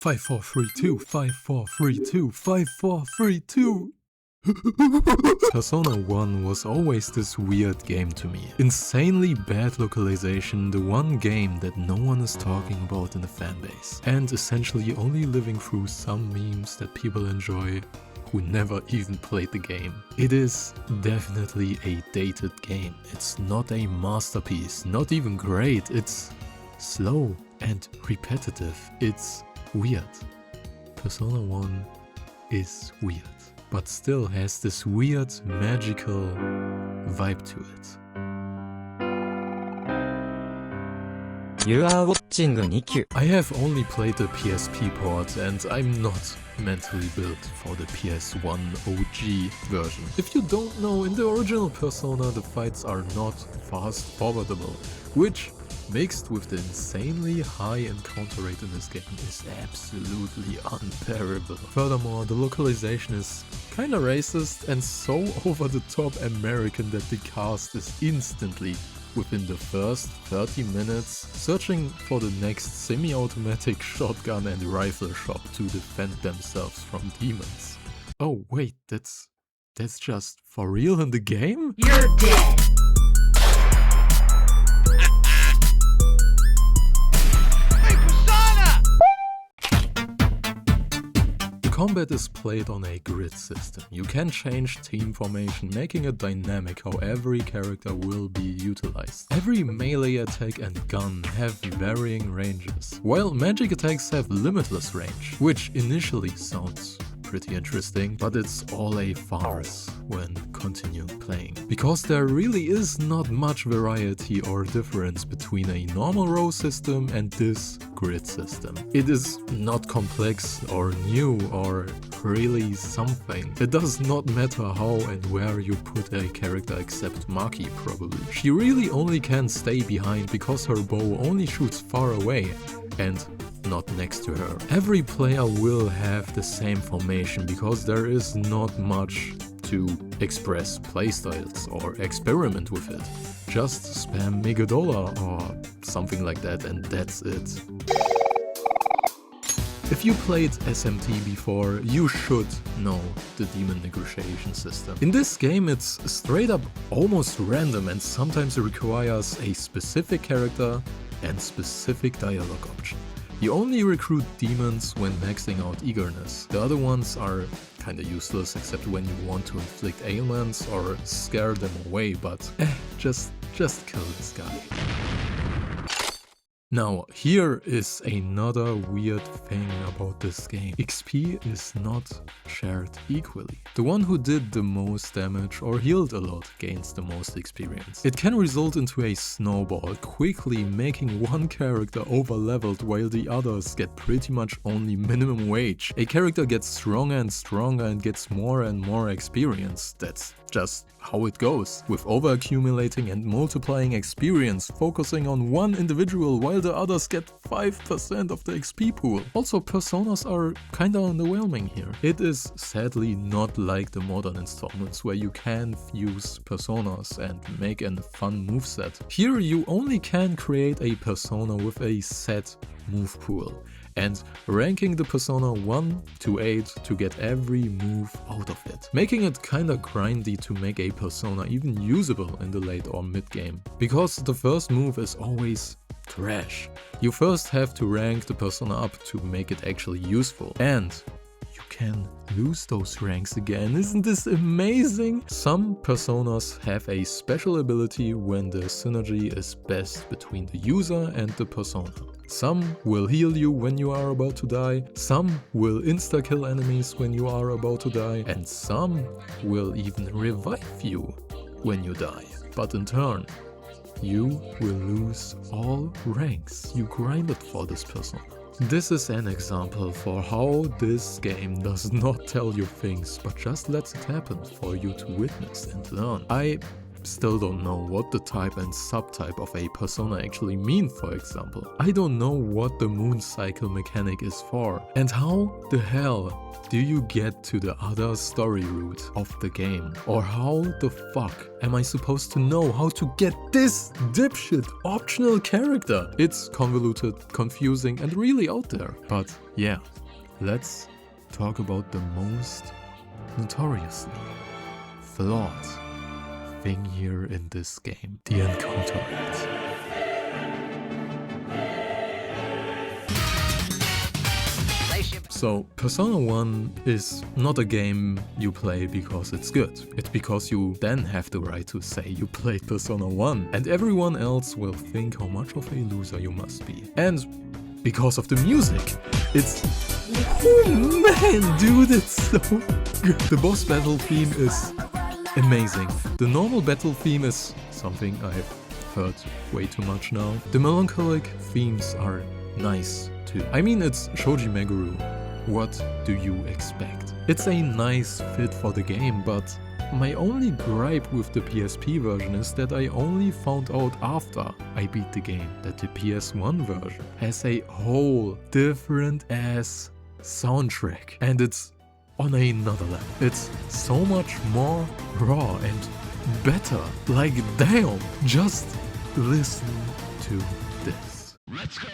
5432, 5432, 5432. Persona 1 was always this weird game to me. Insanely bad localization, the one game that no one is talking about in the fanbase. And essentially only living through some memes that people enjoy who never even played the game. It is definitely a dated game. It's not a masterpiece, not even great. It's slow and repetitive. It's weird. Persona 1 is weird, but still has this weird, magical vibe to it. You are watching Nikyu. I have only played the PSP port and I'm not mentally built for the PS1 OG version. If you don't know, in the original Persona the fights are not fast forwardable, which mixed with the insanely high encounter rate in this game is absolutely unbearable. Furthermore, the localization is kinda racist and so over the top American that the cast is instantly, within the first 30 minutes, searching for the next semi-automatic shotgun and rifle shop to defend themselves from demons. Oh wait, that's just for real in the game? You're dead! Combat is played on a grid system. You can change team formation, making it dynamic how every character will be utilized. Every melee attack and gun have varying ranges, while magic attacks have limitless range, which initially sounds pretty interesting, but it's all a farce when continue playing. Because there really is not much variety or difference between a normal row system and this grid system. It is not complex or new or really something. It does not matter how and where you put a character except Maki probably. She really only can stay behind because her bow only shoots far away and not next to her. Every player will have the same formation because there is not much to express playstyles or experiment with it. Just spam Megadola or something like that and that's it. If you played SMT before, you should know the demon negotiation system. In this game it's straight up almost random and sometimes it requires a specific character and specific dialogue option. You only recruit demons when maxing out eagerness. The other ones are kinda useless except when you want to inflict ailments or scare them away, but just kill this guy. Now, here is another weird thing about this game. XP is not shared equally. The one who did the most damage or healed a lot gains the most experience. It can result into a snowball, quickly making one character over-leveled while the others get pretty much only minimum wage. A character gets stronger and stronger and gets more and more experience. That's just how it goes, with over-accumulating and multiplying experience, focusing on one individual while the others get 5% of the XP pool. Also, personas are kinda underwhelming here. It is sadly not like the modern installments where you can fuse personas and make a fun moveset. Here you only can create a persona with a set move pool, and ranking the persona 1 to 8 to get every move out of it, making it kinda grindy to make a persona even usable in the late or mid game. Because the first move is always trash. You first have to rank the persona up to make it actually useful, and you can lose those ranks again. Isn't this amazing? Some personas have a special ability when the synergy is best between the user and the persona. Some will heal you when you are about to die, some will insta-kill enemies when you are about to die, and some will even revive you when you die. But in turn, you will lose all ranks you grinded for this persona. This is an example for how this game does not tell you things, but just lets it happen for you to witness and learn. I still don't know what the type and subtype of a persona actually mean, for example. I don't know what the moon cycle mechanic is for, and how the hell do you get to the other story route of the game? Or how the fuck am I supposed to know how to get this dipshit optional character? It's convoluted, confusing, and really out there. But yeah, let's talk about the most notoriously flawed thing here in this game, the encounter rate. So, Persona 1 is not a game you play because it's good. It's because you then have the right to say you played Persona 1, and everyone else will think how much of a loser you must be. And because of the music. It's... oh man, dude, it's so good. The boss battle theme is amazing. The normal battle theme is something I've heard way too much now. The melancholic themes are nice too. I mean, it's Shoji Meguro. What do you expect? It's a nice fit for the game, but my only gripe with the PSP version is that I only found out after I beat the game that the PS1 version has a whole different ass soundtrack, and it's on another level. It's so much more raw and better. Like damn, just listen to this. Let's go!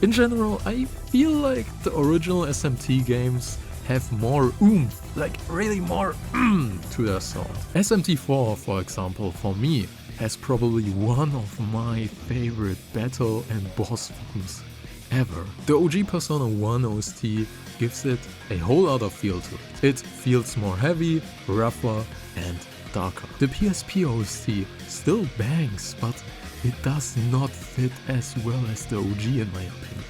In general, I feel like the original SMT games have more oomph, like really more to their sound. SMT4, for example, for me, has probably one of my favorite battle and boss themes ever. The OG Persona 1 OST gives it a whole other feel to it. It feels more heavy, rougher, and darker. The PSP OST still bangs, but it does not fit as well as the OG in my opinion.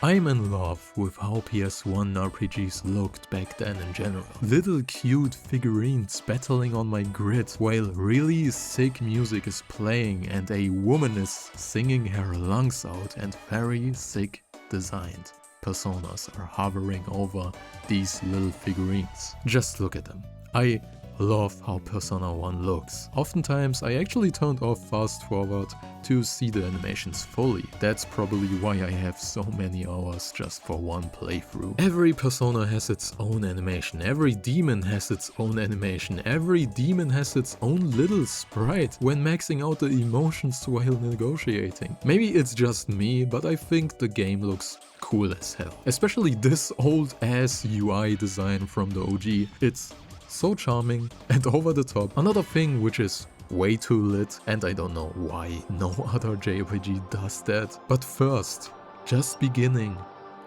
I'm in love with how PS1 RPGs looked back then in general. Little cute figurines battling on my grid while really sick music is playing and a woman is singing her lungs out, and very sick designed personas are hovering over these little figurines. Just look at them. I love how Persona 1 looks. Oftentimes I actually turned off fast forward to see the animations fully. That's probably why I have so many hours just for one playthrough. Every Persona has its own animation, every demon has its own animation, every demon has its own little sprite when maxing out the emotions while negotiating. Maybe it's just me, but I think the game looks cool as hell. Especially this old ass UI design from the OG. It's so charming and over the top. Another thing which is way too lit, and I don't know why no other JRPG does that. But first, just beginning,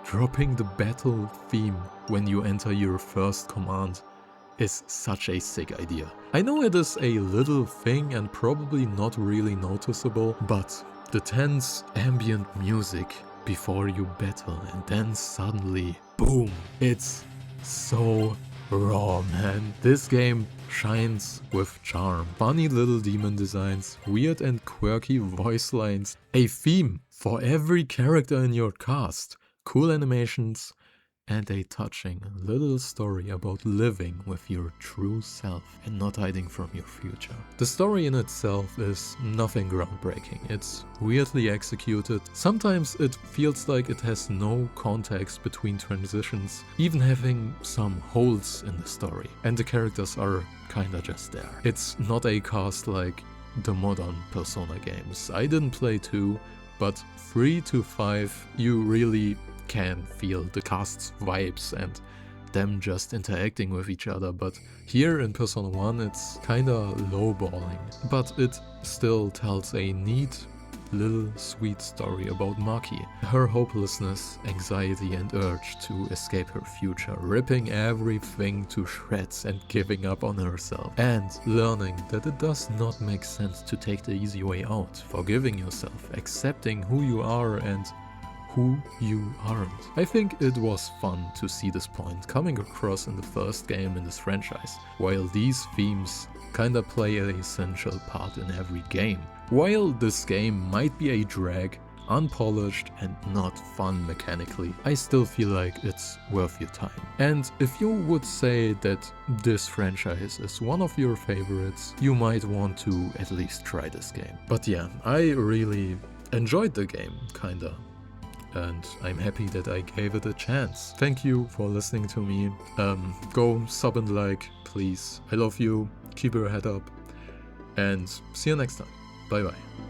dropping the battle theme when you enter your first command is such a sick idea. I know it is a little thing and probably not really noticeable, but the tense ambient music before you battle and then suddenly, boom, it's so raw, man. This game shines with charm. Funny little demon designs, weird and quirky voice lines, a theme for every character in your cast, cool animations, and a touching little story about living with your true self and not hiding from your future. The story in itself is nothing groundbreaking. It's weirdly executed. Sometimes it feels like it has no context between transitions, even having some holes in the story. And the characters are kinda just there. It's not a cast like the modern Persona games. I didn't play 2, but 3 to 5 you really can feel the cast's vibes and them just interacting with each other, but here in Persona 1 it's kinda lowballing, but it still tells a neat little sweet story about Maki, her hopelessness, anxiety and urge to escape her future, ripping everything to shreds and giving up on herself, and learning that it does not make sense to take the easy way out, forgiving yourself, accepting who you are and who you aren't. I think it was fun to see this point coming across in the first game in this franchise, while these themes kinda play an essential part in every game. While this game might be a drag, unpolished and not fun mechanically, I still feel like it's worth your time. And if you would say that this franchise is one of your favorites, you might want to at least try this game. But yeah, I really enjoyed the game, kinda. And I'm happy that I gave it a chance. Thank you for listening to me. Go sub and like, please. I love you. Keep your head up. And see you next time. Bye bye.